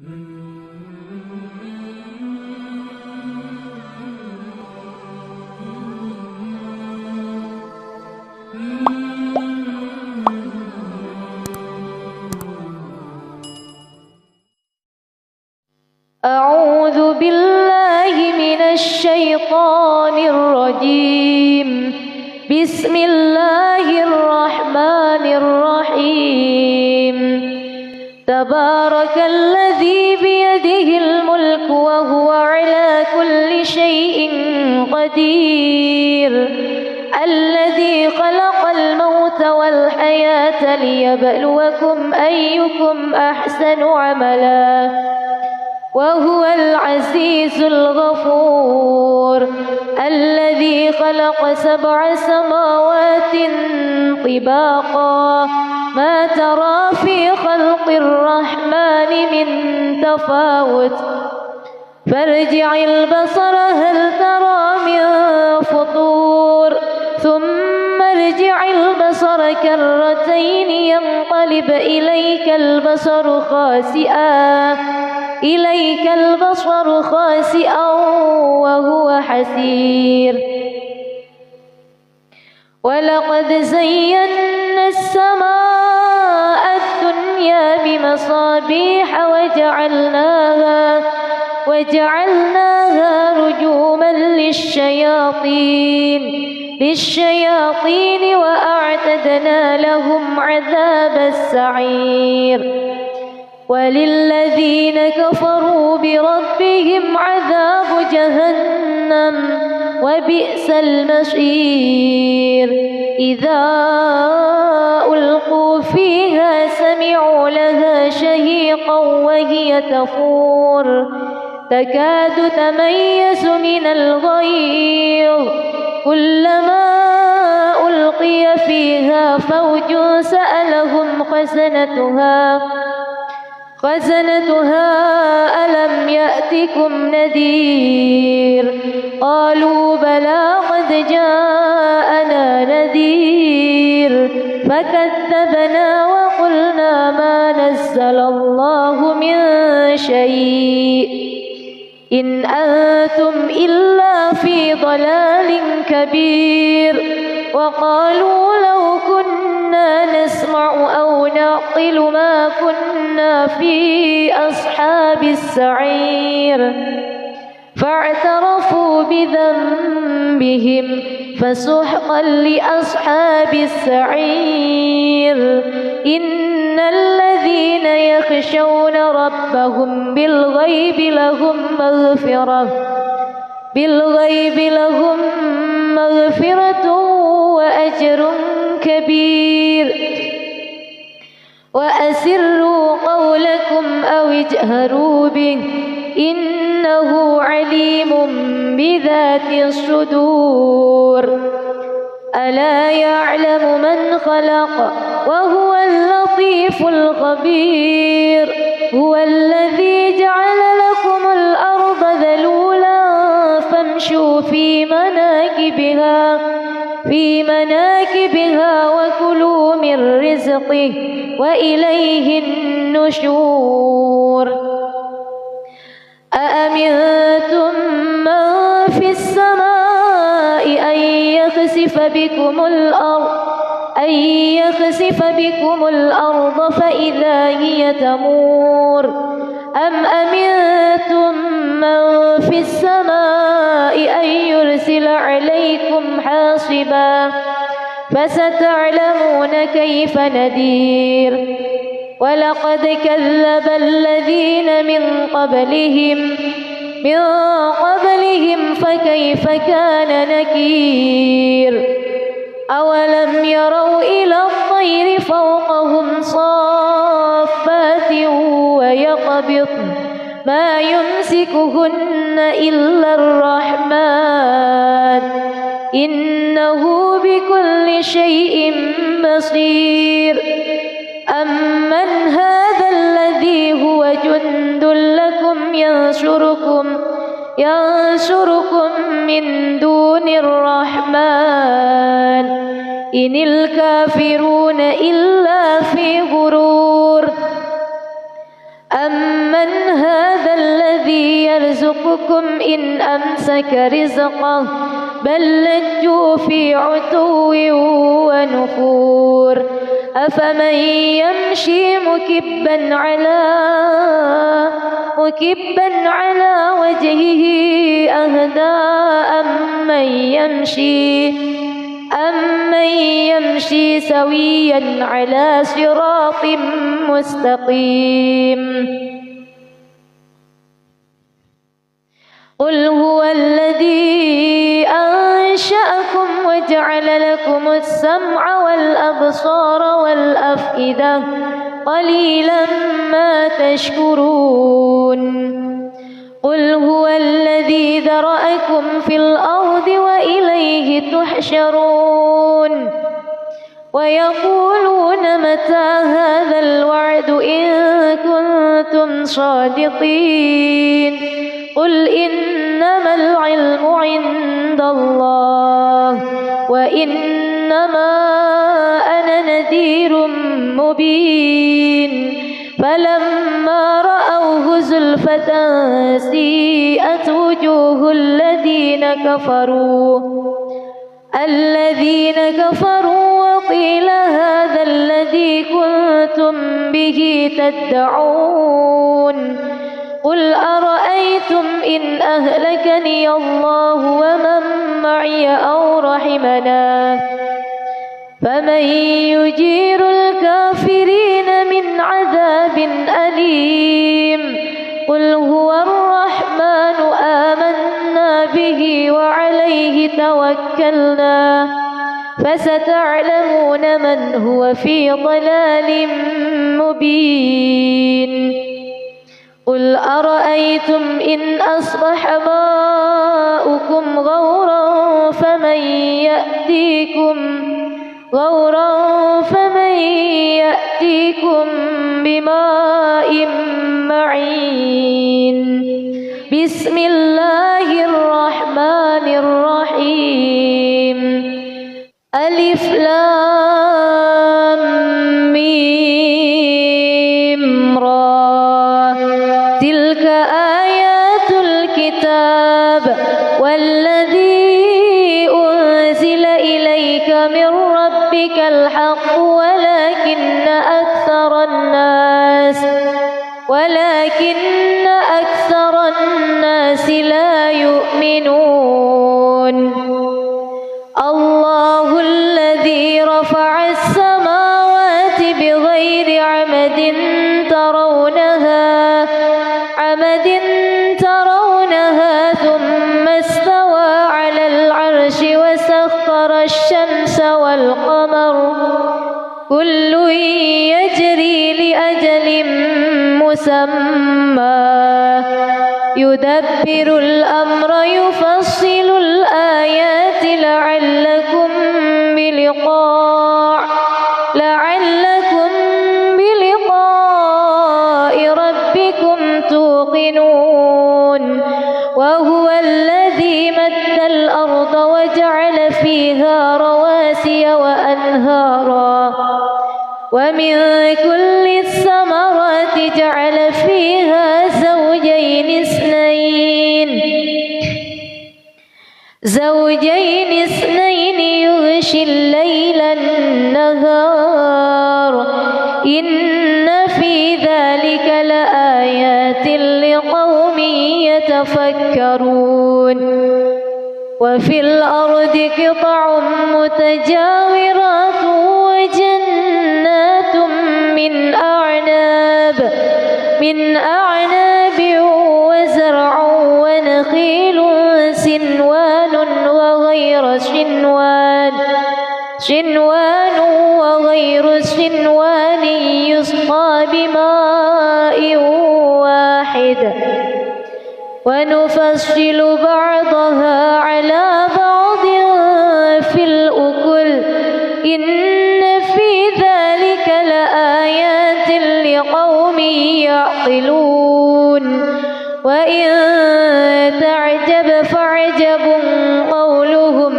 أعوذ بالله من الشيطان الرجيم. بسم الله الرحمن الرحيم. تبارك الذي بيده الملك وهو على كل شيء قدير. الذي خلق الموت والحياة ليبلوكم أيكم أحسن عملا وهو العزيز الغفور. الذي خلق 7 سماوات طباقا ما ترى في خلق الرحمن من تفاوت فارجع البصر هل ترى من فطور ثم ارجع البصر كرتين ينقلب إليك البصر خاسئا وهو حسير. ولقد زينا السماء الدنيا بمصابيح وجعلناها رجوما للشياطين وأعتدنا لهم عذاب السعير. وللذين كفروا بربهم عذاب جهنم وبئس المصير. إذا ألقوا فيها سمعوا لها شهيقا وهي تفور تكاد تميز من الغيظ كلما ألقي فيها فوج سألهم خزنتها ألم يأتكم نذير قالوا بلى قد جاءنا نذير فكذبنا وقلنا ما نزل الله من شيء إن أنتم إلا في ضلال كبير. وقالوا لو كنا نسمع أو نعقل ما كنا في أصحاب السعير فاعترفوا بذنبهم فسحقا لأصحاب السعير. إن الذين يخشون ربهم بالغيب لهم مغفرة وأجر كبير. وأسروا قولكم أو اجهروا به إنه عليم بذات الصدور. ألا يعلم من خلق وهو اللطيف الخبير. هو الذي جعل لكم الأرض ذلولا فامشوا في مناكبها وكلوا من رزقه وإليه النشور. أأمنتم من في السماء أن يخسف بكم الأرض فإذا هي تمور أم أمنتم من في السماء أن يرسل عليكم حاصبا فستعلمون كيف نذير. ولقد كذب الذين من قبلهم فكيف كان نكير. أولم يروا إلى الطير فوقهم صافات ويقبضن ما يمسكهن إلا الرحمن إنه بكل شيء بصير. أمن هذا الذي هو جند لكم ينصركم من دون الرحمن إن الكافرون إلا في غرور. أمن هذا الذي يرزقكم إن أمسك رزقه بل لجوا في عتو ونفور أفمن يمشي مكبا على وجهه أهدى أمن يمشي سويا على صراط مستقيم قل هو الذي أنشأكم وجعل لكم السمع والأبصار والأفئدة قليلا ما تشكرون قل هو الذي ذرأكم في الأرض وإليه تحشرون ويقولون متى هذا الوعد إن كنتم صادقين قل إنما العلم عند الله وإنما أنا نذير مبين فلما رأوه زلفة سيئت وجوه الذين كفروا وقيل هذا الذي كنتم به تدعون قل أرأيتم إن أهلكني الله ومن معي أو رحمنا فمن يجير الكافرين من عذاب أليم قل هو الرحمن آمنا به وعليه توكلنا فستعلمون من هو في ضلال مبين قل أرأيتم إن أصبح ماؤكم غورا فمن يأتيكم بماء معين بسم الله الرحمن الرحيم ألف لام ميم را تلك آيات الكتاب والذي أنزل إليك من ربك الحق ولكن أكثر الناس لا يؤمنون الله الذي رفع السماوات بغير عمد ترونها ثم استوى على العرش وسخر الشمس والقمر كل يجري لأجل مسمى يدبر الأمر يفصل الآيات لعلكم بلقاء ربكم توقنون وهو الذي مد الأرض وجعل فيها رواسي وأنهارا ومن كل الثمرات جعل فيها زوجين اثنين يغشي الليل النهار إن في ذلك لآيات لقوم يتفكرون وفي الأرض قطع متجاورات وجنات من أعناب وزرع ونخيل سنوان وغير سنوان يسقى بماء واحد ونفصل بعضها على بعض في الأكل إن في ذلك لآيات لقوم يعقلون وإن تعجب فعجب قولهم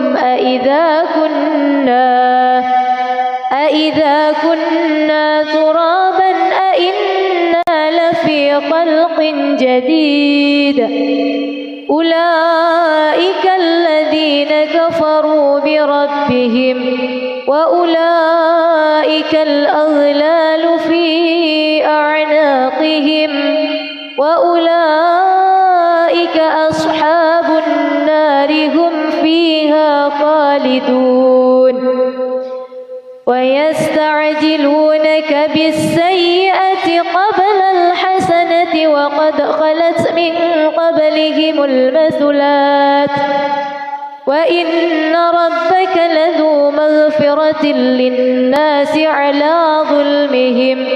أإذا كنا ترابا أإنا لفي جديد أولئك الذين كفروا بربهم وأولئك الأغلال في أعناقهم وأولئك أصحاب النار هم فيها خالدون ويستعجلونك بالسيئة قبل الحسنة وقد خلت من قبلهم المثلات وإن ربك لذو مغفرة للناس على ظلمهم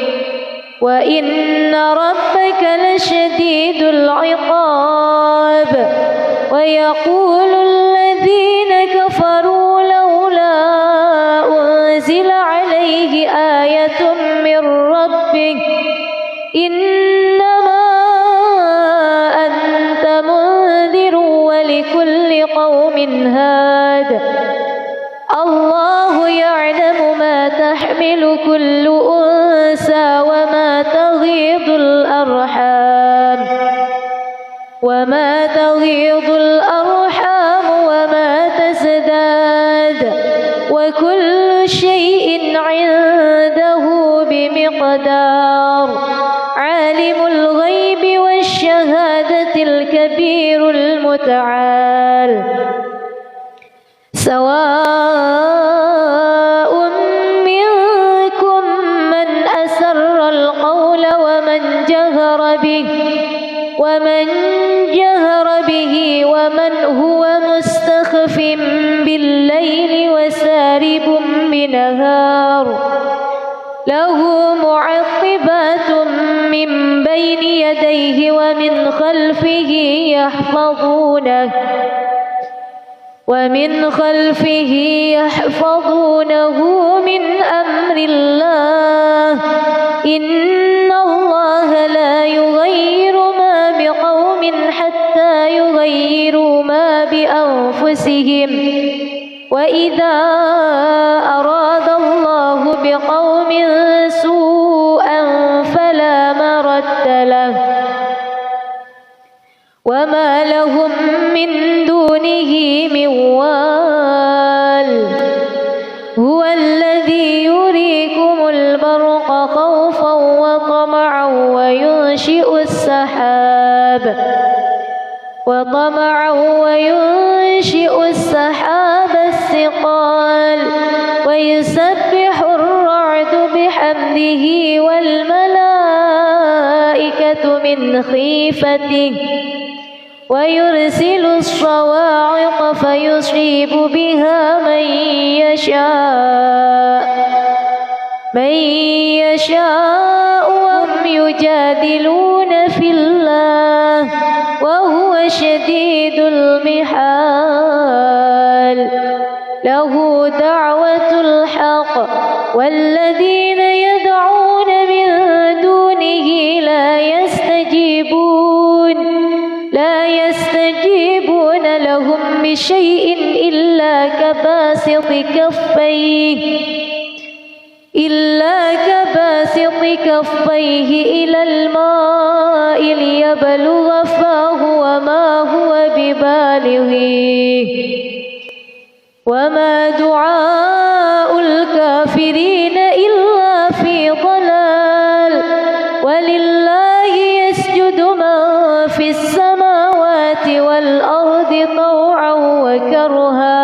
وإن ربك لشديد العقاب ويقول الذين كفروا لولا أنزل عليه آية من ربه إنما أنت منذر ولكل قوم هاد الله يعلم ما تحمل كل أنثى وما تغيض الأرحام وما تزداد وكل شيء عنده بمقدار عالم الغيب والشهادة الكبير المتعال سواء منكم من أسر القول ومن جهر به ومن هو مستخف بالليل وسارب بنهار له معقبات من بين يديه ومن خلفه يحفظونه من أمر الله إن الله لا يغير ما بقوم حتى يغيروا ما بأنفسهم وإذا أراد الله بقوم سوءا فلا مرد له وما لهم من دونه من وال هو الذي يريكم البرق خوفا وطمعا وينشئ السحاب الثقال ويسبح الرعد بحمده والملائكة من خيفته ويرسل الصواعق فيصيب بها من يشاء وهم يجادلون في الله وهو شديد المحال له دعوة الحق والذين يدعون من دونه لا يستجيبون لهم بشيء إلا كباسط كفيه إلى الماء ليبلغ فاه وما هو ببالغه وما دعاء الكافرين إلا في ضلال ولله يسجد من في السماوات والأرض طوعا وكرها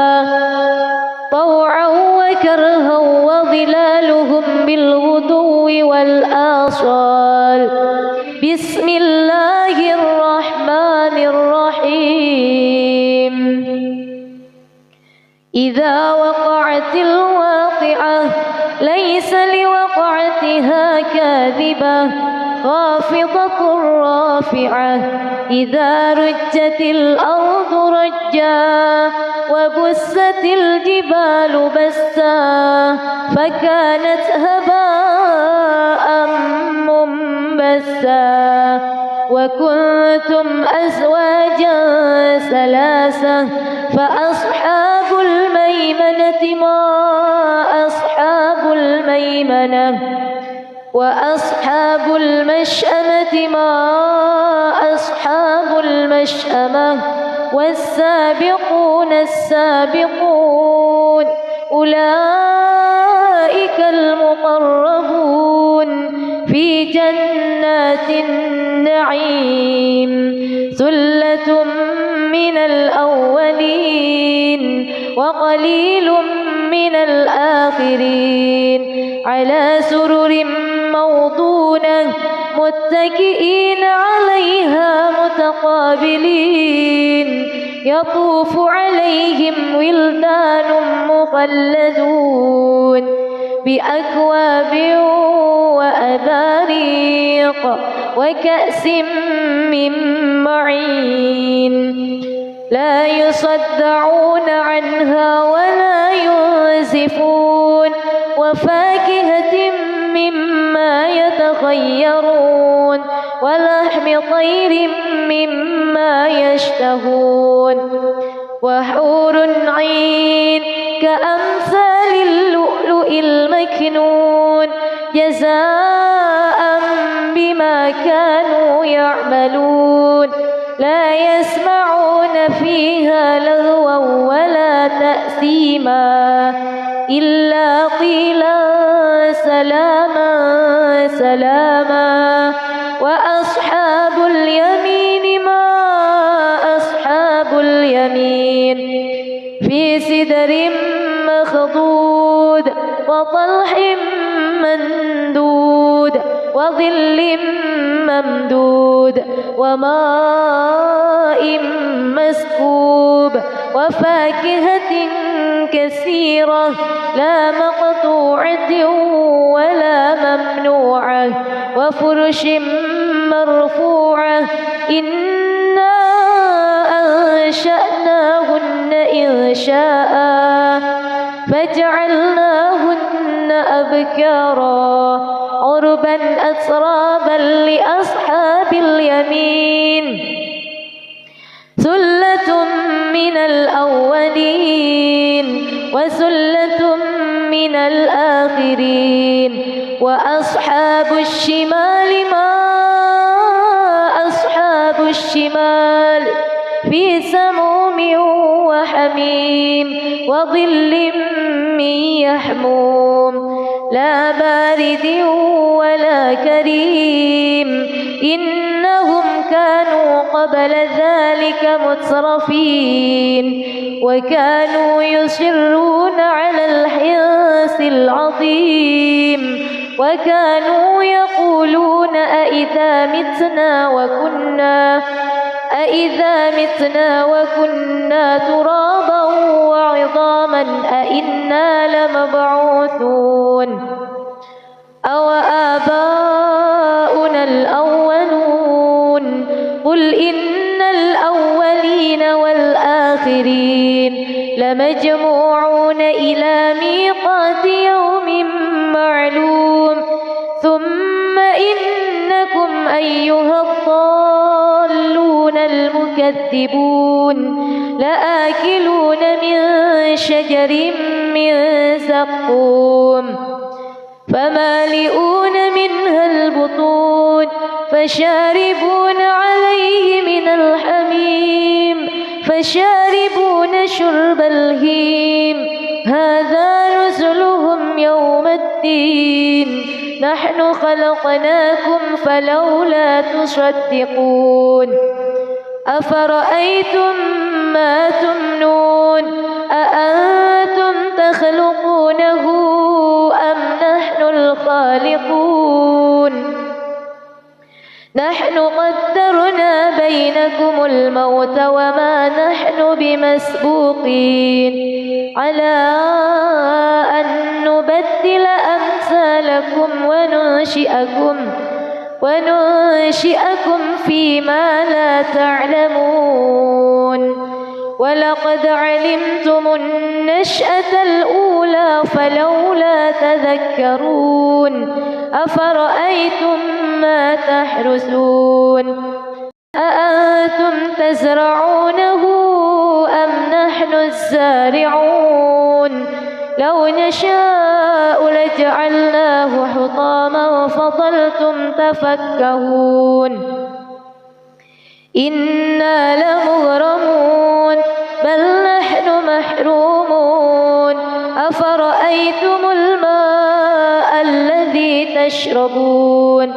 وظلالهم بالغدو والآصال بسم الله الرحمن الرحيم إذا وقعت الواقعة ليس لوقعتها كاذبة خافضة رافعة إذا رجت الأرض رجا وبست الجبال بسا فكانت هباء منبثا وكنتم أزواجا ثلاثة فأصحاب الميمنة ما أصحاب الميمنة وأصحاب المشأمة ما المشأمة والسابقون السابقون أولئك المقربون في جنات النعيم ثلة من الأولين وقليل من الآخرين على سرر موضونة متكئين عليها متقابلين يطوف عليهم ولدان مخلدون بأكواب وأباريق وكأس من معين لا يصدعون عنها ولا ينزفون وفاكهة مما يتخيرون ولحم طير مما يشتهون وحور عين كأمثال اللؤلؤ المكنون جزاء بما كانوا يعملون لا يسمعون فيها لغوا ولا تأثيما إلا قيلا سلاما سلاما وأصحاب اليمين ما أصحاب اليمين في سدر مخضود وطلح مندود وظل ممدود وماء مسكوب وفاكهة كثيرة لا مقطوعة ولا ممنوعة وفرش مرفوعة إنا أنشأناهن إنشاء فجعلناهن أبكارا عربا أترابا لأصحاب اليمين ثلة من الأولين وثلة من الآخرين وأصحاب الشمال ما أصحاب الشمال في سموم وحميم وظل من يحموم لا بارد ولا كريم إنهم كانوا قبل ذلك مترفين وكانوا يصرون على الحنث العظيم وكانوا يقولون أئذا متنا وكنا ترابا وعظاما أئنا لمبعوثون أو آباؤنا الأولون قل إن الأولين والآخرين لمجموعون إلى ميقات يوم معلوم ثم إنكم أيها الضالون المكذبون لآكلون من شجر من زقوم فمالئون منها البطون فشاربون عليه من الحميم فشاربون شرب الهيم هذا نزلهم يوم الدين نحن خلقناكم فلولا تصدقون أفرأيتم ما تمنون أأنتم تخلقونه أم نحن الخالقون نحن قدرنا بينكم الموت وما نحن بمسبوقين على أن نبدل أمثالكم وننشئكم فيما لا تعلمون ولقد علمتم النشأة الأولى فلولا تذكرون أفرأيتم ما تحرثون أأنتم تزرعونه أم نحن الزارعون لو نشاء لجعلناه حطاما فظلتم تفكهون إنا لمغرمون بل نحن محرومون أفرأيتم الماء الذي تشربون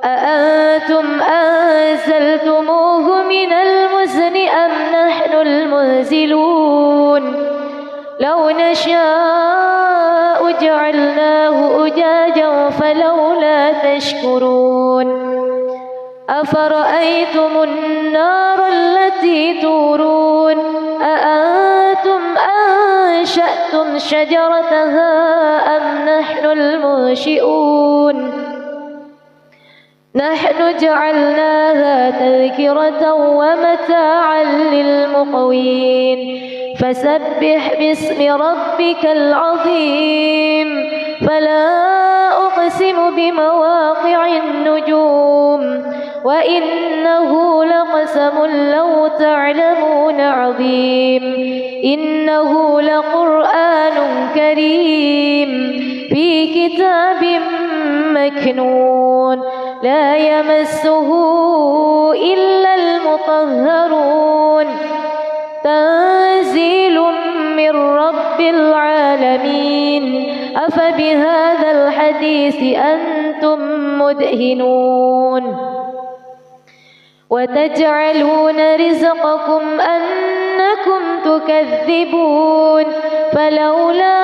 أأنتم أنزلتموه من المزن أم نحن المنزلون لو نشاء جعلناه أجاجا فلولا تشكرون أفرأيتم النار التي تورون أأنتم أنشأتم شجرتها أم نحن المنشئون نحن جعلناها تذكرة ومتاعا للمقوين فسبح باسم ربك العظيم فلا أقسم بمواقع النجوم وإنه لقسم لو تعلمون عظيم إنه لقرآن كريم في كتاب مكنون لا يمسه إلا المطهرون تنزيل من رب العالمين أفبهذا الحديث أنتم مدهنون وتجعلون رزقكم أنكم تكذبون فلولا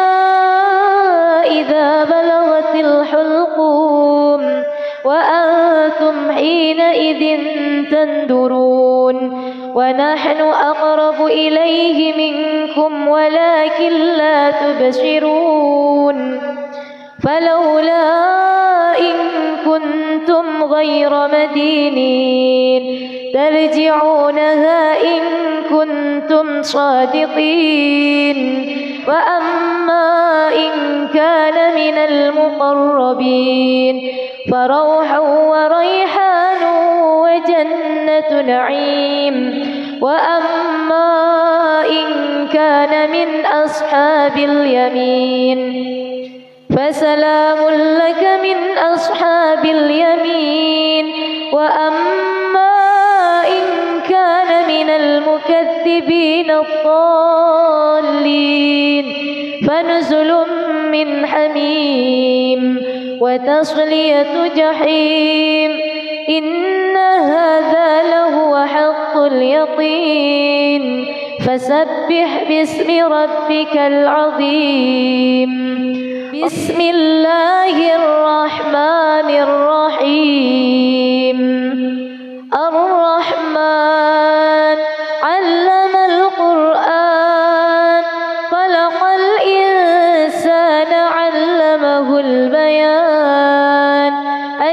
إذا بلغت الحلقوم وأنتم حينئذ تنظرون ونحن أقرب إليه منكم ولكن لا تبصرون فلولا إن كنتم غير مدينين ترجعونها إن كنتم صادقين وأما إن كان من المقربين فروح وريحان وجنة نعيم وأما إن كان من أصحاب اليمين فسلام لك من أصحاب اليمين وأما إن كان من المكذبين الضالين فنزل من حميم وتصلية جحيم إن هذا لهو حق اليقين فسبح باسم ربك العظيم بسم الله الرحمن الرحيم الرحمن علم القرآن خلق الإنسان علمه البيان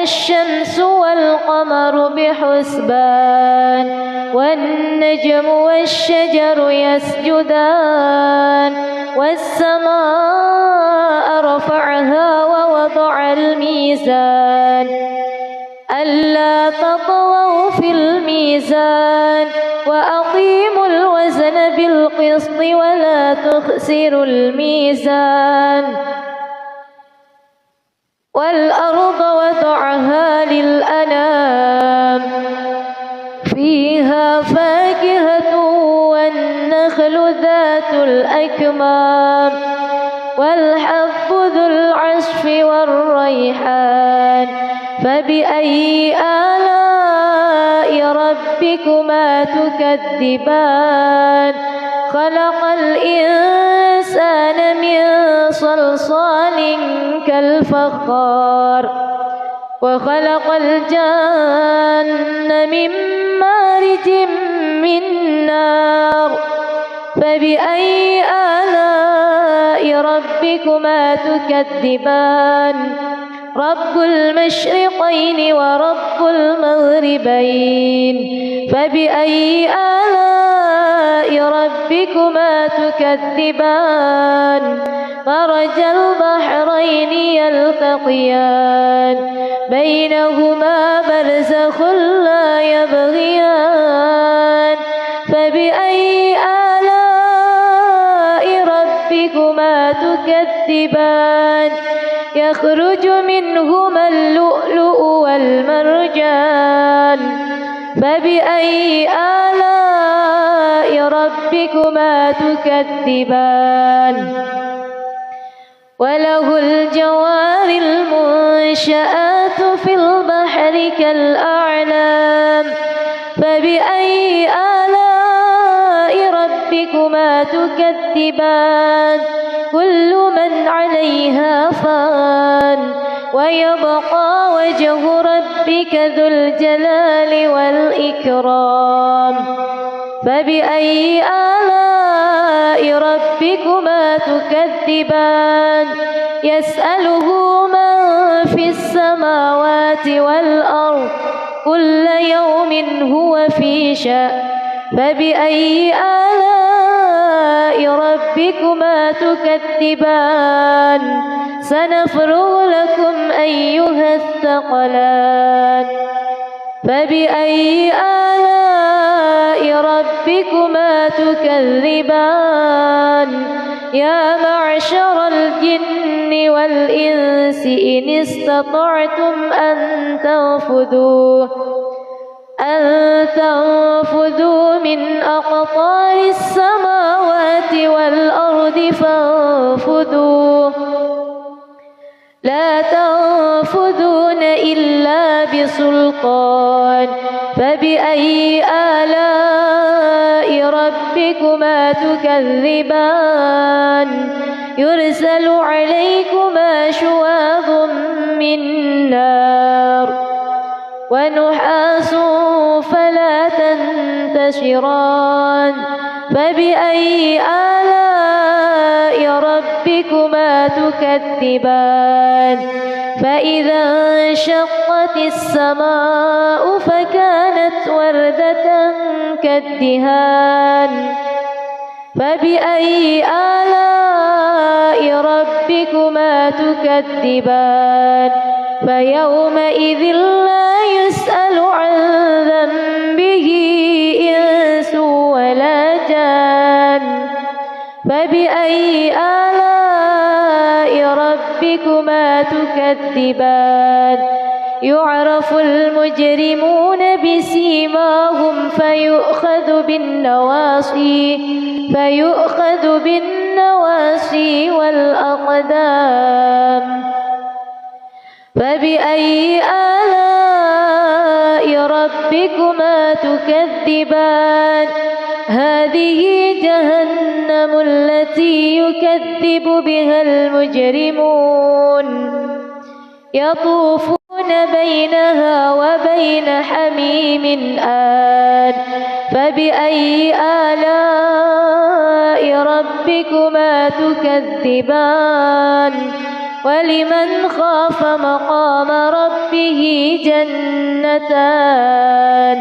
الشمس والقمر بحسبان والنجم والشجر يسجدان والسماء رفعها ووضع الميزان ألا تطغوا في الميزان وأقيموا الوزن بالقسط ولا تخسروا الميزان والأرض وضعها للأنام فيها فاكهة والنخل ذات الأكمام والحب ذو العصف والريحان فبأي آلاء ربكما تكذبان خلق الإنسان من صلصال كالفخار وخلق الجن من مارج من نار فبأي آلاء ربكما تكذبان رب المشرقين ورب المغربين فبأي آلاء ربكما تكذبان مرج البحرين يلتقيان بينهما برزخ لا يبغيان فبأي آلاء ربكما تكذبان يخرج منهما اللؤلؤ والمرجان فبأي آلاء ربكما تكذبان وله الجوار المنشآت في البحر كالأعلام فبأي آلاء ربكما تكذبان كل من عليها فان ويبقى وجه ربك ذو الجلال والإكرام فبأي آلاء ربكما تكذبان يسأله من في السماوات والأرض كل يوم هو في شأن فبأي آلاء ربكما تكذبان سنفرغ لكم أيها الثقلان فبأي آلاء ربكما تكذبان يا معشر الجن والإنس إن استطعتم أن تنفذوا من أقطار السماوات والأرض فانفذوا لا تنفذون إلا بسلطان فبأي آلاء ربكما تكذبان يرسل عليكما شواظ من نار ونحاس فلا تنتشران فبأي آلاء ربكما تكذبان فإذا انشقت السماء فكانت وردة كالدهان فبأي آلاء ربكما تكذبان فيومئذ لا يسأل عن ذنبه إنس ولا جان فبأي آلاء ربكما تكذبان يعرف المجرمون بسيماهم فيؤخذ بالنواصي والأقدام فبأي آلاء ربكما تكذبان هذه جهنم التي يكذب بها المجرمون يطوفون بينها وبين حميم آن فبأي آلاء ربكما تكذبان ولمن خاف مقام ربه جنتان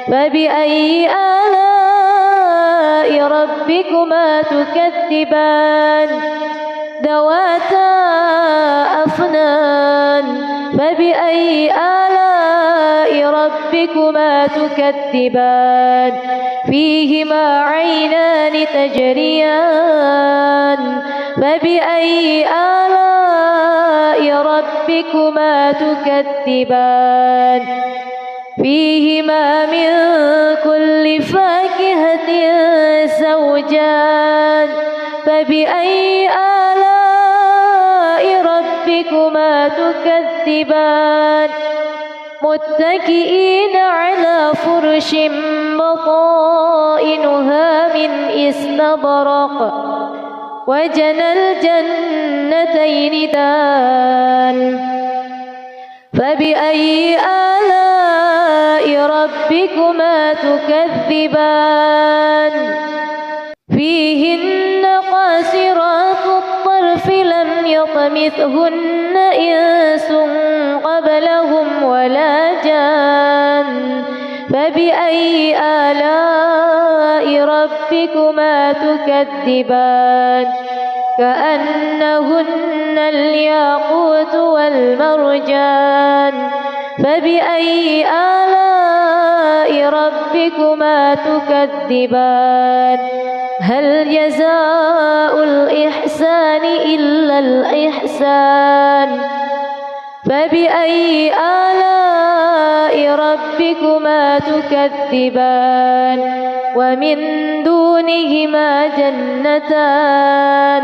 فبأي آلاء ربكما تكذبان ذواتا أفنان فبأي آلاء ربكما تكذبان فيهما عينان تجريان فبأي آلاء ربكما تكذبان فيهما من كل فاكهة زوجان فبأي آلاء ربكما تكذبان متكئين على فرش بطائنها من استبرق وجنى الجنتين دان فبأي آلاء ربكما تكذبان فيهن قاصرات الطرف لم يطمثهن إنس قبلهم ولا جان فبأي آلاء ربكما تكذبان كأنهن الياقوت والمرجان فبأي آلاء ربكما تكذبان هل جزاء الإحسان إلا الإحسان فبأي آلاء ربكما تكذبان ومن دونهما جنتان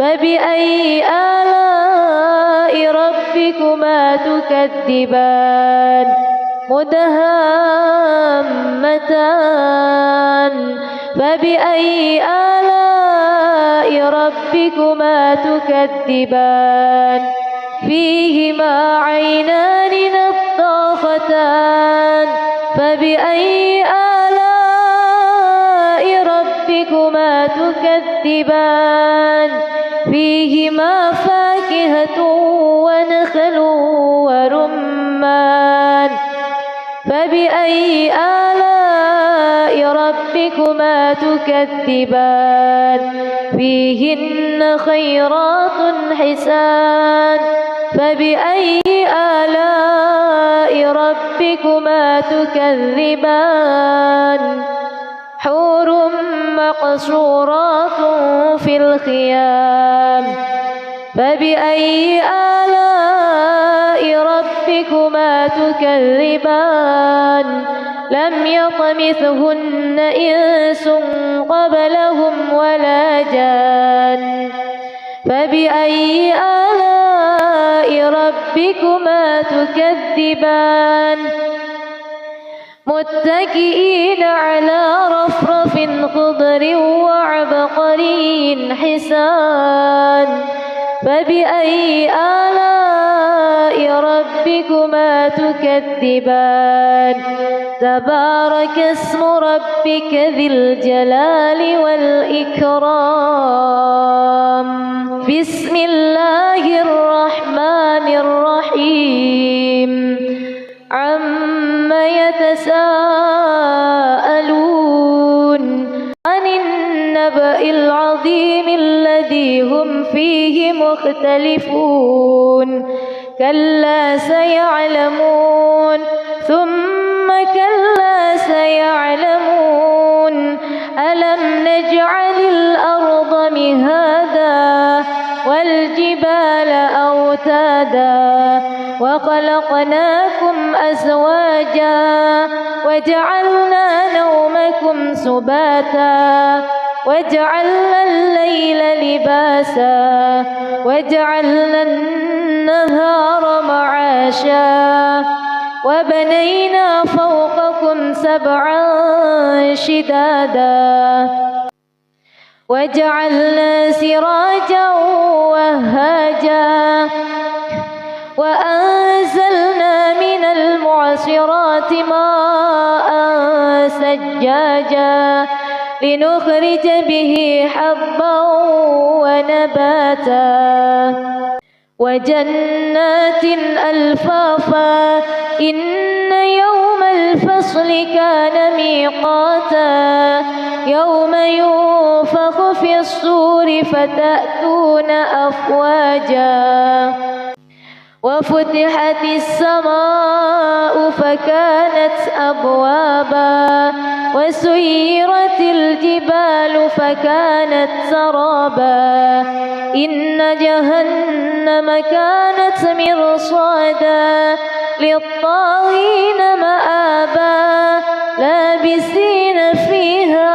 فبأي آلاء ربكما تكذبان مدهامتان فبأي آلاء ربكما تكذبان فيهما عينان نضاختان فبأي آلاء ربكما تكذبان فيهما فاكهة ونخل ورمان فبأي آلاء ربكما تكذبان فيهن خيرات حسان فبأي آلاء ربكما تكذبان حور مقصورات في الخيام فبأي آلاء ربكما تكذبان لم يطمثهن إنس قبلهم ولا جان فبأي آلاء ربكما تكذبان متكئين على رفرف خضر وعبقري حسان فبأي آلاء ربكما تكذبان تبارك اسم ربك ذي الجلال والإكرام بسم الله الرحمن الرحيم عما يتساءلون عن النبأ العظيم الذي هم فيه مختلفون كلا سيعلمون ثم كلا سيعلمون ألم نجعل الأرض مهادا والجبال أوتادا وخلقناكم أزواجا وجعلنا نومكم سباتا وجعلنا الليل لباسا وجعلنا النهار معاشا وبنينا فوقكم سبعا شدادا وجعلنا سراجا وهاجا وأنزلنا من المعصرات ماء سجاجا لنخرج به حبا ونباتا وجنات ألفافا إن يوم الفصل كان ميقاتا يوم ينفخ في الصور فتأتون أفواجا وفتحت السماء فكانت أبوابا وسيرت الجبال فكانت سرابا إن جهنم كانت مرصادا للطاغين مآبا لابسين فيها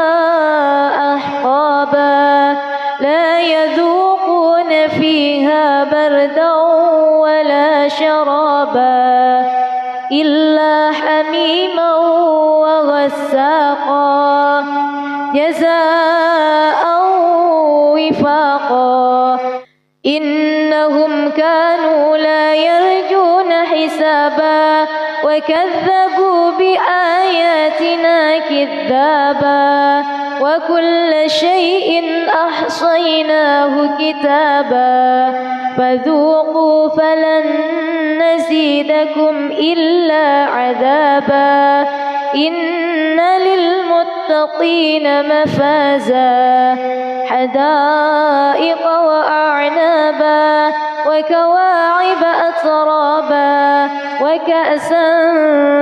أحقابا لا يذوقون فيها بردا ولا شرابا إلا حميما وغساقا جزاء وفاقا إنهم كانوا لا يرجون حسابا وكذبوا بآياتنا كذابا وكل شيء أحصيناه كتابا فذوقوا فلن نزيدكم إلا عذابا إن للمتقين مفازا حدائق وأعنابا وكواعب أترابا وكأسا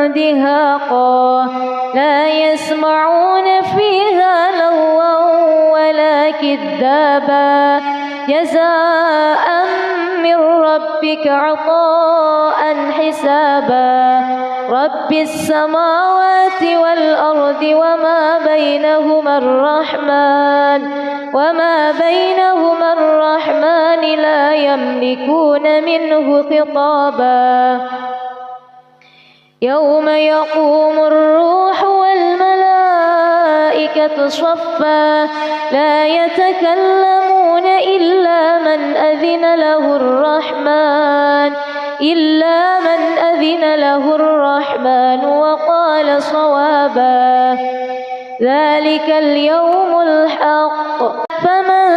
دهاقا لا يسمعون فيها لغوا ولا كذابا جزاء من ربك عطاء حسابا رب السماوات والأرض وما بينهما الرحمن لا يملكون منه خطابا يوم يقوم الروح والملائكة صفا لا يتكلمون إلا من أذن له الرحمن وقال صوابا ذلك اليوم الحق فمن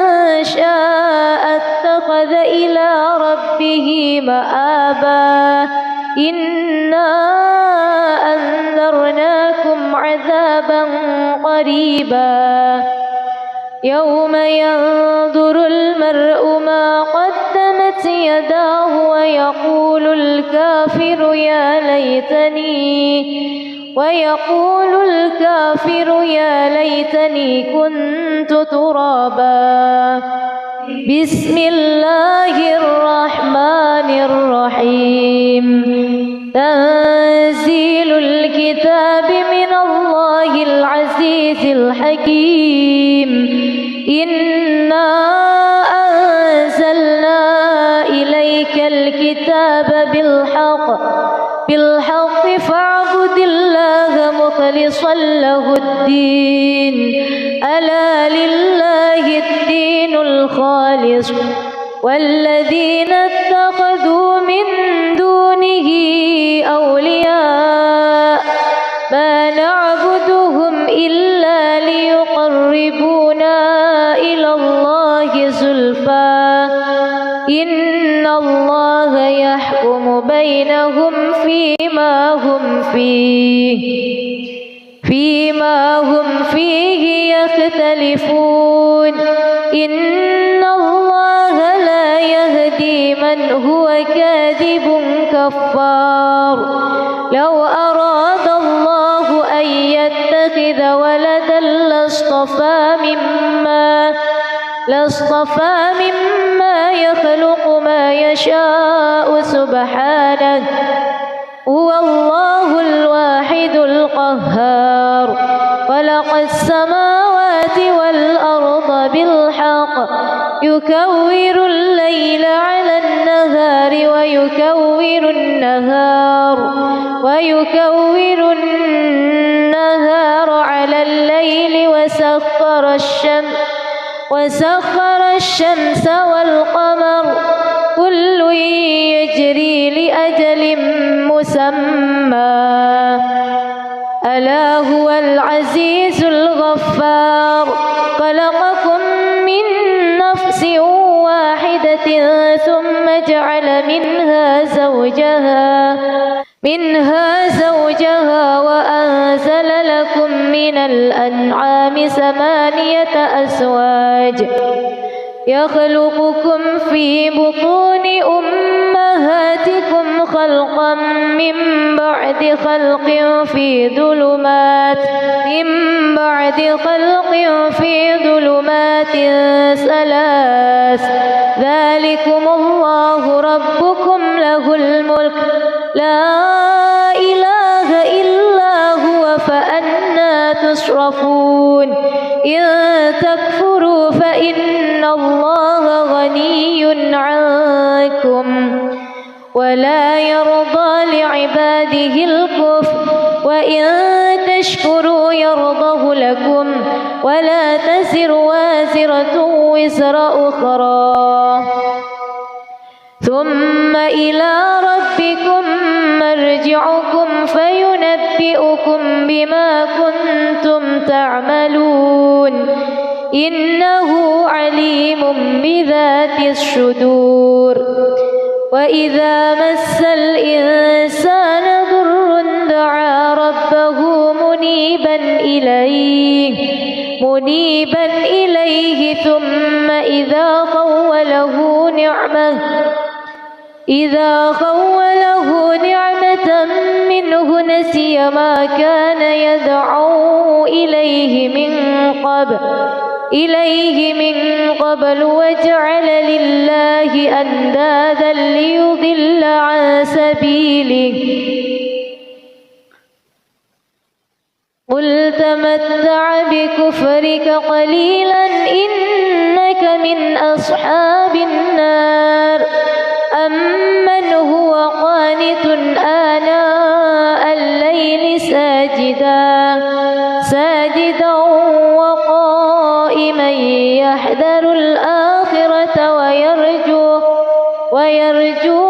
شاء اتخذ إلى ربه مآبا إنا أنذرناكم عذابا قريبا يوم ينظر المرء ما قدمت يداه ويقول الكافر يا ليتني كنت ترابا بسم الله الرحمن الرحيم تنزيل الكتاب من الله العزيز الحكيم إنا أنزلنا إليك الكتاب بالحق فاعبد الله مخلصا له الدين ألا لله الدين الخالص والذين اتخذوا من دونه أولياء ما نعبدهم إلا ليقربونا إلى الله زلفى إن الله يحكم بينهم فيما هم فيه يختلفون إن الله لا يهدي من هو كاذب كفار لو أراد الله أن يتخذ ولدا لاصطفى مما يخلق ما يشاء سبحانه هو الله الواحد القهار خلق السماوات والأرض بالحق يكور الليل على النهار ويكور النهار على الليل وسخر الشمس والقمر كل يجري لأجل مسمى ألا هو العزيز الغفار خلقكم من نفس واحدة ثم جعل منها زوجها وأنزل لكم من الأنعام 8 أزواج يخلقكم في بطون أمهاتكم خلقا من بعد خلق في ظلمات 3 ذلكم الله ربكم له الملك لا إله إلا هو فأنى تصرفون إن تكفروا فإن الله غني عنكم ولا يرضى لعباده الكفر وإن تشكروا يرضه لكم ولا تزر وازرة وزر أخرى ثم إلى ربكم مرجعكم فينبئكم بما كنتم تعملون إنه عليم بذات الصدور وإذا مس الإنسان ضر دعا ربه منيبا إليه ثم إذا خوله نعمة منه نسي ما كان يدعو إليه من قبل إليه من قبل وجعل لله أندادا ليضل عن سبيله قل تمتع بكفرك قليلا إنك من أصحاب النار أمن هو قانت آناء الليل ساجدا وقائما يحذر الآخرة ويرجو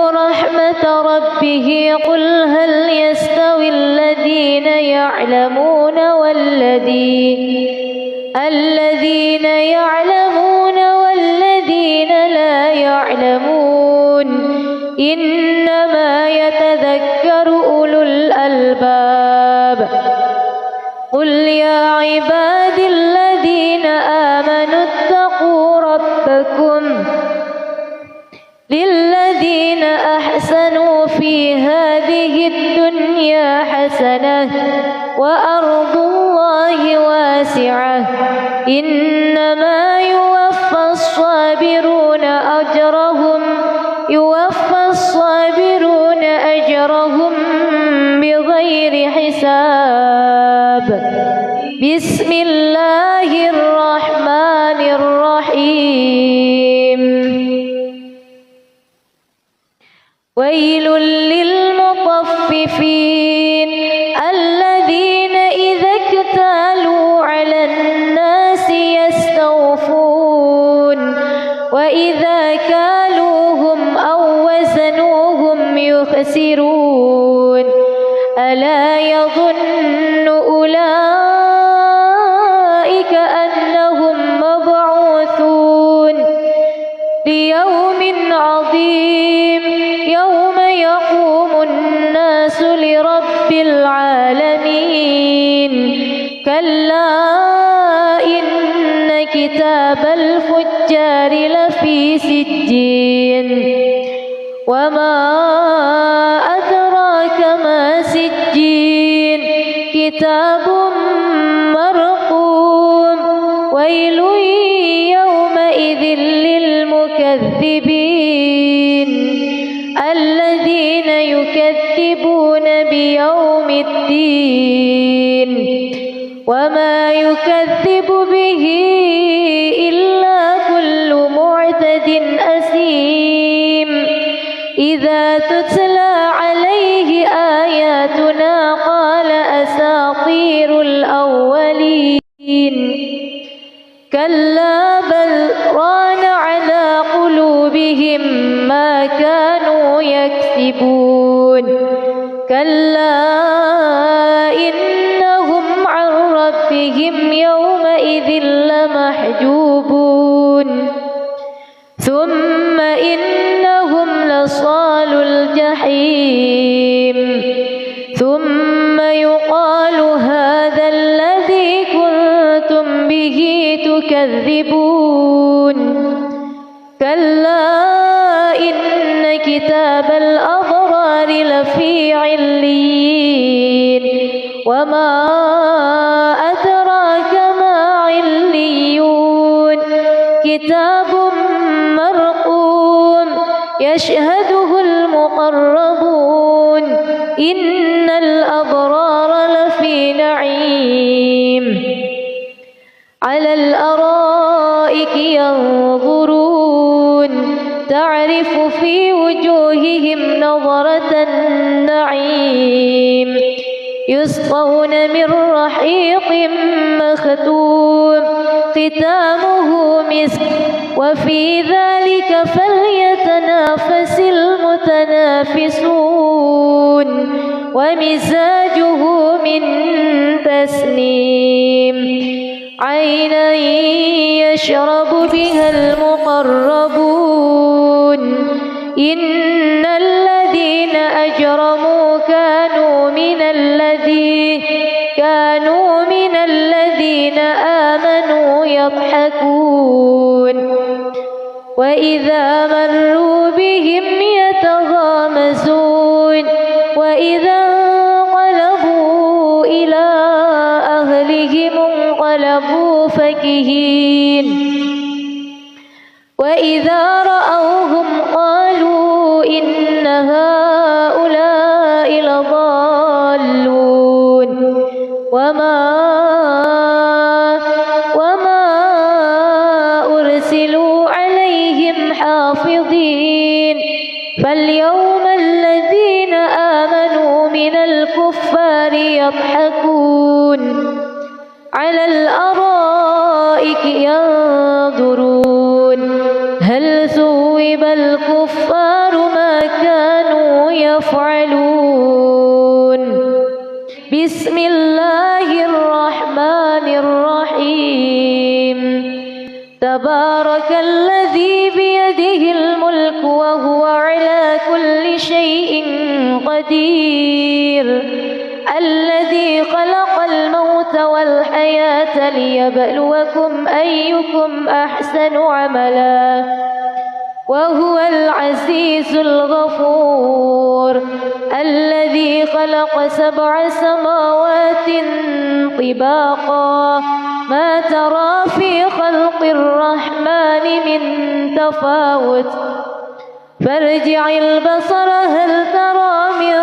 رحمة ربه قل هل يستوي الذين يعلمون والذين لا يعلمون إنما يتذكر أولو الألباب قل يا عباد الذين آمنوا اتقوا ربكم للذين أحسنوا في هذه الدنيا حسنة وأرض الله واسعة إنما يوفى الصابرون أجرهم بغير حساب بسم الله الرحمن الرحيم ويل للمطففين الذين إذا اكتالوا على الناس يستوفون وإذا كالوهم أو وزنوهم يخسرون ألا يظن أولئك أنهم مبعوثون ليوم عظيم يوم يقوم الناس لرب العالمين كلا إن كتاب الفجار لفي سجين وما أدراك ما سجين كتاب مرقوم ويل يومئذ للمكذبين الذين يكذبون بيوم الدين وما يكذب به إلا كل معتد أثيم إذا تتلى عليه آياتنا قال أساطير الأولين كلا بل ران على قلوبهم ما كانوا يكسبون كلا إنهم عن ربهم يومئذ لمحجوبون ثم إنهم لصال الجحيم ثم يقال هذا الذي كنتم به تكذبون كلا إن كتاب الأبرار لفي عليين وما أدراك ما عليون كتاب مرقوم يشهده المقربون إن الأبرار لفي نعيم على الأرائك ينظرون تعرف في وجوههم نظرة النعيم يسقون من رحيق مختوم ختامه مسك وفي ذلك فليتنافس المتنافسون ومزاجه من تسنيم عينا يشرب بها المقربون إن الذين أجرموا كانوا من الذين آمنوا يضحكون وإذا مروا بهم يتغامزون وإذا انقلبوا إلى فاكهين وإذا رأوهم قالوا إن هؤلاء لضالون وما أرسلوا عليهم حافظين فاليوم الذين آمنوا من الكفار يضحكون على الأرائك ينظرون هل ثوب الكفار ما كانوا يفعلون بسم الله الرحمن الرحيم تبارك الذي بيده الملك وهو على كل شيء قدير الذي خلق الموت والحياة ليبلوكم أيكم أحسن عملا وهو العزيز الغفور الذي خلق 7 سماوات طباقا ما ترى في خلق الرحمن من تفاوت فارجع البصر هل ترى من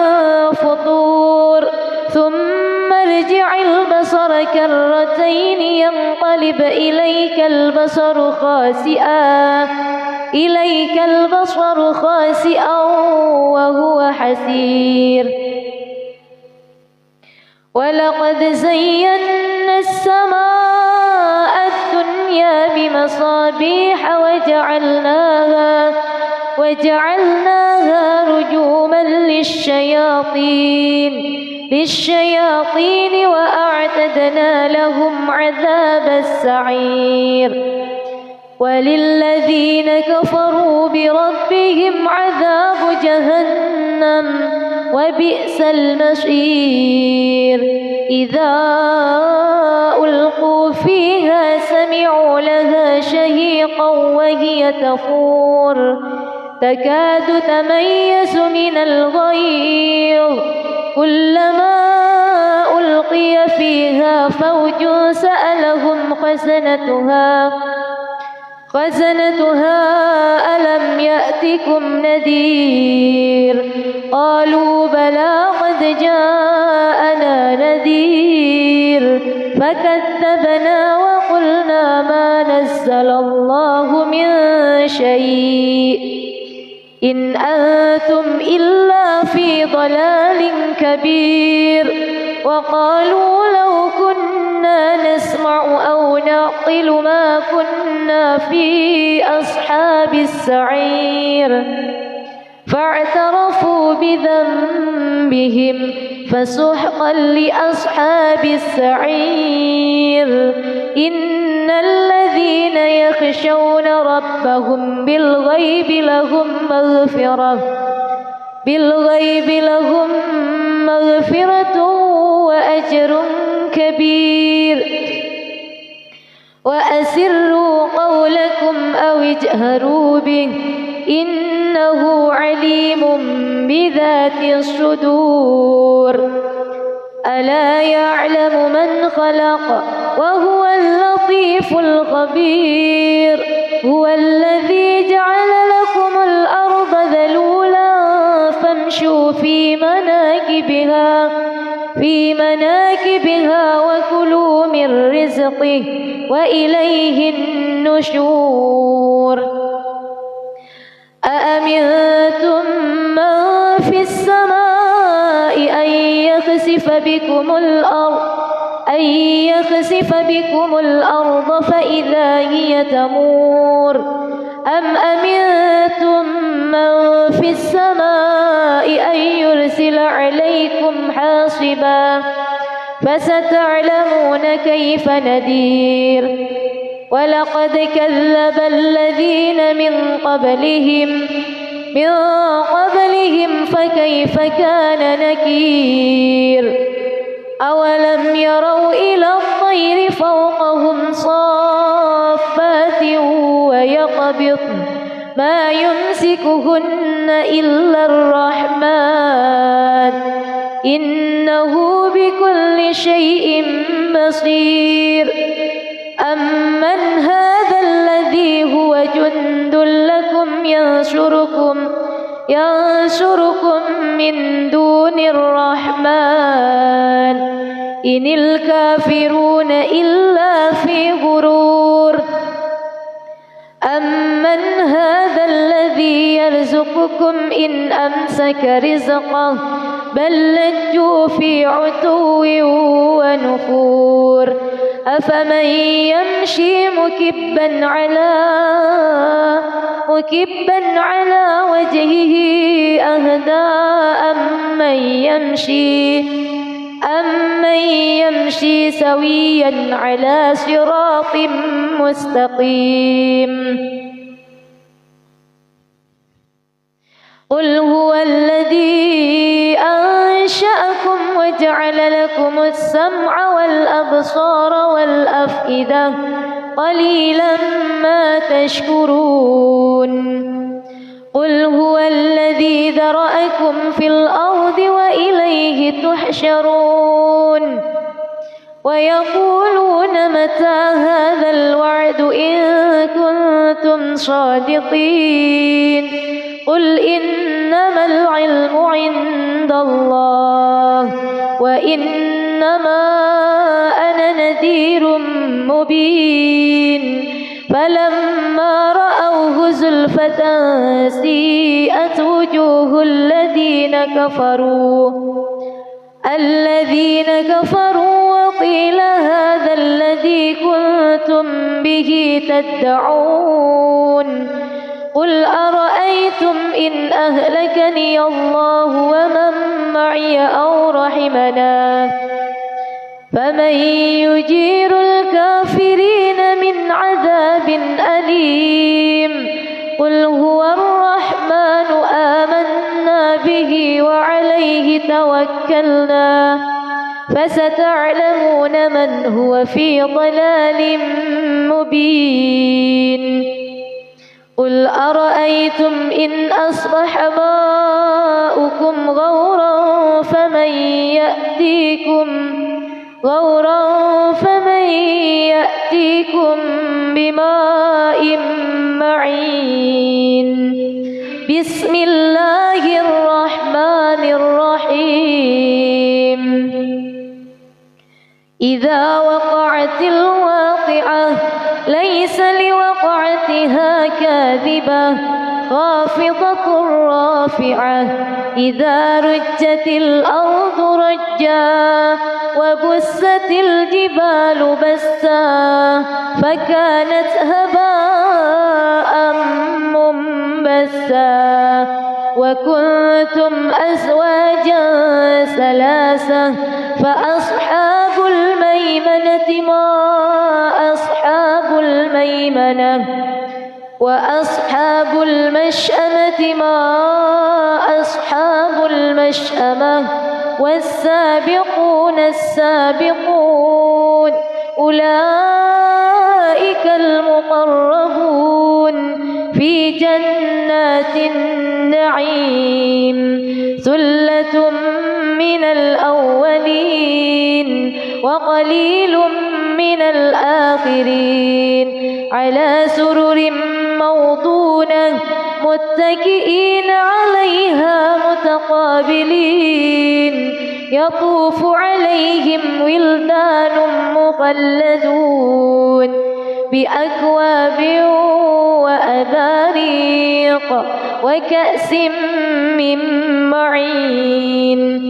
فطور ثم ارجع البصر كرتين ينقلب إليك البصر خاسئا وهو حسير ولقد زينا السماء الدنيا بمصابيح وجعلناها رجوما للشياطين وأعتدنا لهم عذاب السعير وللذين كفروا بربهم عذاب جهنم وبئس المصير إذا ألقوا فيها سمعوا لها شهيقا وهي تفور تكاد تميز من الغيظ كلما ألقي فيها فوج سألهم خزنتها ألم يأتكم نذير قالوا بلى قد جاءنا نذير فكذبنا وقلنا ما نزل الله من شيء إن أنتم إلا في ضلال كبير وقالوا لو كنا نسمع أو نعقل ما كنا في أصحاب السعير فاعترفوا بذنبهم فسحقا لأصحاب السعير إن الذين يخشون ربهم بالغيب لهم مغفرة وأجر كبير وأسروا قولكم أو اجهروا به إنه عليم بذات الصدور ألا يعلم من خلق وهو اللطيف الخبير هو الذي جعل لكم الأرض ذلولا فامشوا في مناكبها وكلوا من رزقه وإليه النشور أأمنتم من في السماء أن يخسف بكم الأرض فإذا هي تمور أم أمنتم من في السماء أن يرسل عليكم حاصبا فستعلمون كيف نذير ولقد كذب الذين من قبلهم فكيف كان نكير أولم يروا إلى الطير فوقهم صافات ويقبضن ما يمسكهن إلا الرحمن إنه بكل شيء بصير أمن هذا الذي هو جند لكم ينصركم من دون الرحمن إن الكافرون إلا في غرور أمن هذا الذي يرزقكم إن أمسك رزقه بل لجوا في عتو ونفور أفمن يمشي مكبا على وجهه أهدى أمن يمشي سويا على صراط مستقيم قل هو الذي أنشأكم وجعل لكم السمع والأبصار والأفئدة قليلا ما تشكرون قل هو الذي ذرأكم في الأرض وإليه تحشرون ويقولون متى هذا الوعد إن كنتم صادقين قل إنما العلم عند الله وإنما أنا نذير مبين فلما رأوه زلفة سيئت وجوه الذين كفروا وقيل هذا الذي كنتم به تدعون قل أرأيتم إن أهلكني الله ومن معي أو رحمنا فمن يجير الكافرين من عذاب أليم قل هو الرحمن آمنا به وعليه توكلنا فستعلمون من هو في ضلال مبين قل أرأيتم إن أصبح ماؤكم غورا فمن يأتيكم بماء معين بسم الله الرحمن الرحيم إذا وقعت الواقعة ليس لوقعتها كاذبة خافضة رافعة إذا رجت الأرض رجا وبست الجبال بسا فكانت هباء منبثا وكنتم أزواجا ثلاثة فأصحاب الميمنة ما أصحاب الميمنة وأصحاب المشأمة ما أصحاب المشأمة والسابقون السابقون أولئك المقربون في جنات النعيم ثلة من الأولين وقليل من الآخرين على سرر موضونة متكئين عليها متقابلين يطوف عليهم ولدان مخلدون بأكواب وأباريق وكأس من معين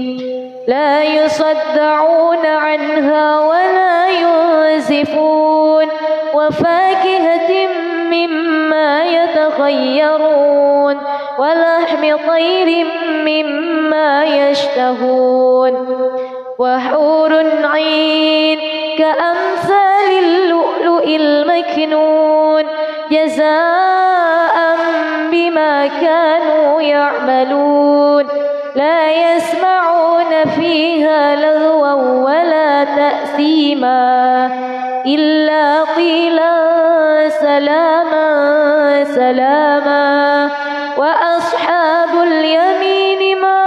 لا يصدعون عنها ولا ينزفون وفاكهة مما يتخيرون ولحم طير مما يشتهون وحور عين كأمثال اللؤلؤ المكنون جزاء بما كانوا يعملون لا يسمعون فيها لغوا ولا تأثيما إلا قيلا سلاما سلاما وأصحاب اليمين ما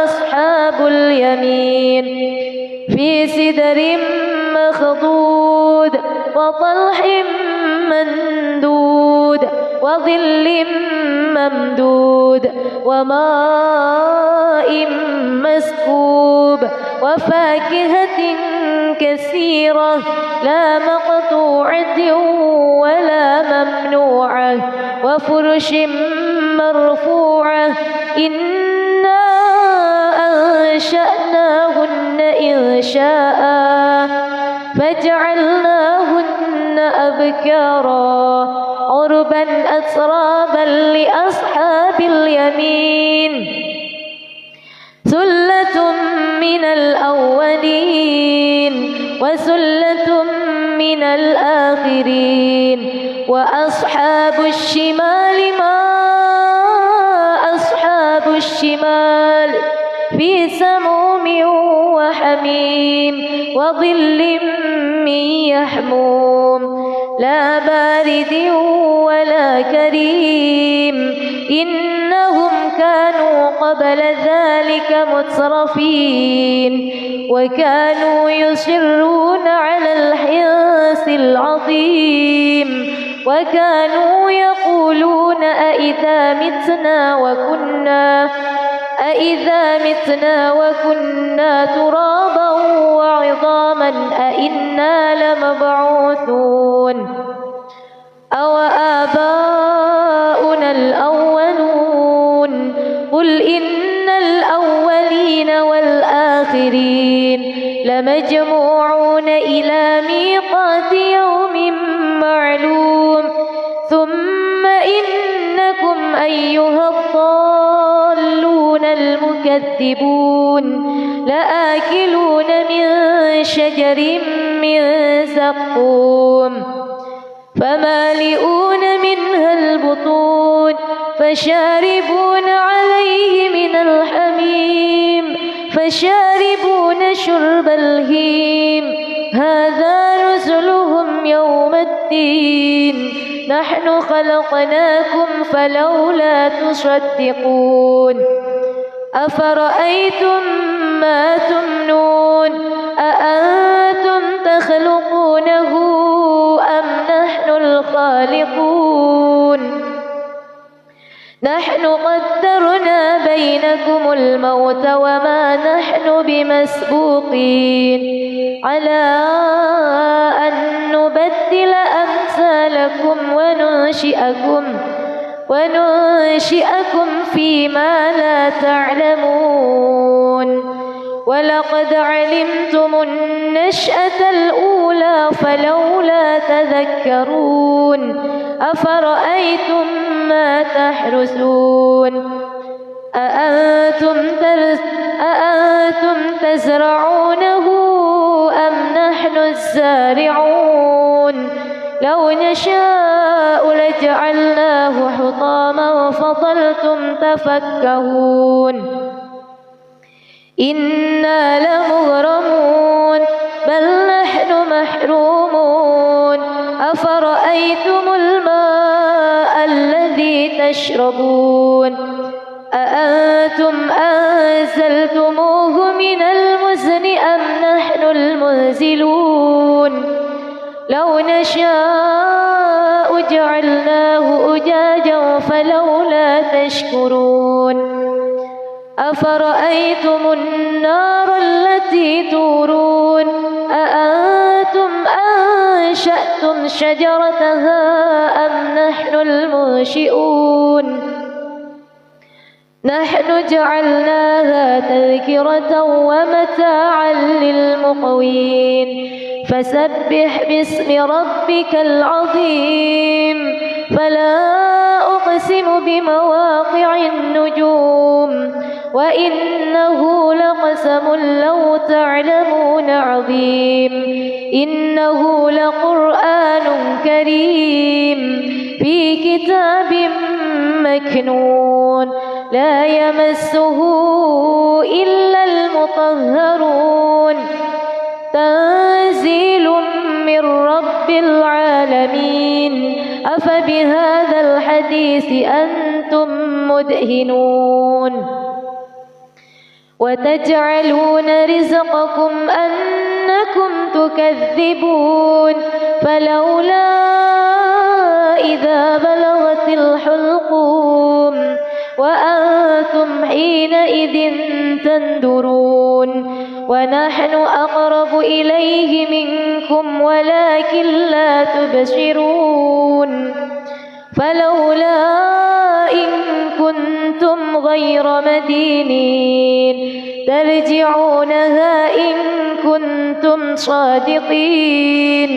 أصحاب اليمين في سدر مخضود وطلح منضود وظل ممدود وماء مسكوب وفاكهة كثيرة لا مقطوعة ولا ممنوعة وفرش مرفوعة إنا أنشأناهن إنشاء فجعلناهن أبكارا عربا أترابا لأصحاب اليمين ثلة من الأولين وثلة من الآخرين وأصحاب الشمال ما أصحاب الشمال في سموم وحميم وظل من يحموم لا بارد ولا كريم إنهم كانوا قبل ذلك مترفين وكانوا يصرون على الحنث العظيم وكانوا يقولون أئذا متنا وكنا ترابا وعظاما أئنا لمبعوثون أو آباؤنا الأولون قل إن الأولين والآخرين لمجموعون إلى ميقات يوم معلوم ثم إنكم أيها الضالون المكذبون لآكلون من شجر من زقوم فمالئون منها البطون فشاربون عليه من الحميم فشاربون شرب الهيم هذا نزلهم يوم الدين نحن خلقناكم فلولا تصدقون أفرأيتم ما تمنون أأنتم تخلقونه أم نحن الخالقون نحن قدرنا بينكم الموت وما نحن بمسبوقين على أن نبدل أمثالكم وننشئكم فيما لا تعلمون ولقد علمتم النشأة الأولى فلولا تذكرون أفرأيتم ما تحرثون أأنتم تزرعونه أم نحن الزارعون لو نشاء لجعلناه حطاما فظلتم تفكهون إنا لمغرمون بل نحن محرومون أفرأيتم الماء الذي تشربون أأنتم أنزلتموه من المزن أم نحن المنزلون لو نشاء جعلناه أجاجا فلولا تشكرون أفرأيتم النار التي تورون أأنتم أنشأتم شجرتها أم نحن المنشئون نحن جعلناها تذكرة ومتاعا للمقوين فسبح باسم ربك العظيم فلا أقسم بمواقع النجوم وإنه لقسم لو تعلمون عظيم إنه لقرآن كريم في كتاب مكنون لا يمسه إلا المطهرون تنزيل من رب العالمين أفبهذا الحديث أنتم مدهنون وتجعلون رزقكم أنكم تكذبون فلولا إذا بلغت الحلقوم وأنتم حينئذ تنظرون ونحن أقرب إليه منكم ولكن لا تبصرون فلولا إن كنتم غير مدينين ترجعونها إن كنتم صادقين.